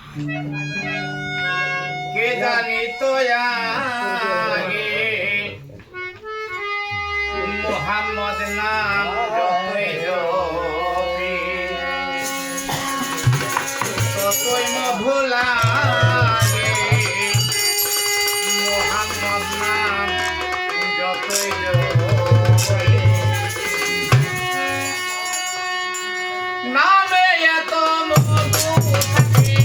কে জানি তো আগে মোহাম্মদ নাম যতই জপি ততই মধু লাগে মোহাম্মদ নাম যতই জপি নামে এত মধু থাকে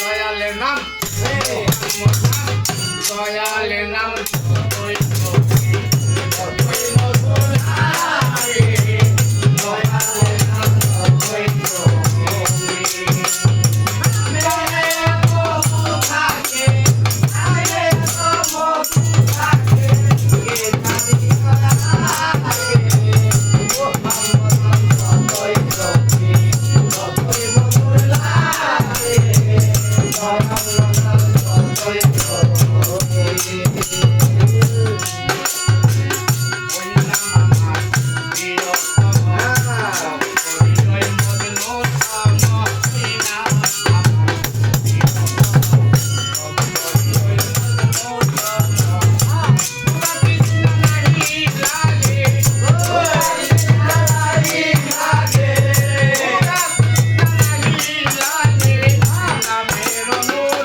দয়ালের নাম দয়ালের নাম যতই জপি ততই মধু লাগে দয়ালের নাম যতই জপি নামে এত মধু থাকে নামে এত মধু থাকে কে জানি লাগে মোহাম্মদ নাম যতই জপি ততই মধু লাগে দয়ালের নাম যতই জপি ওই নাম আমার প্রিয়তম হৃদয় মগ্ন থাম এই নাম আমার প্রিয়তম হৃদয় মগ্ন থাম কৃষ্ণ নাহি লাগে কৃষ্ণ নাহি লাগে নাহি লাগে নামের নূর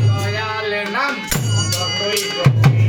দয়ালের নাম যতই জপি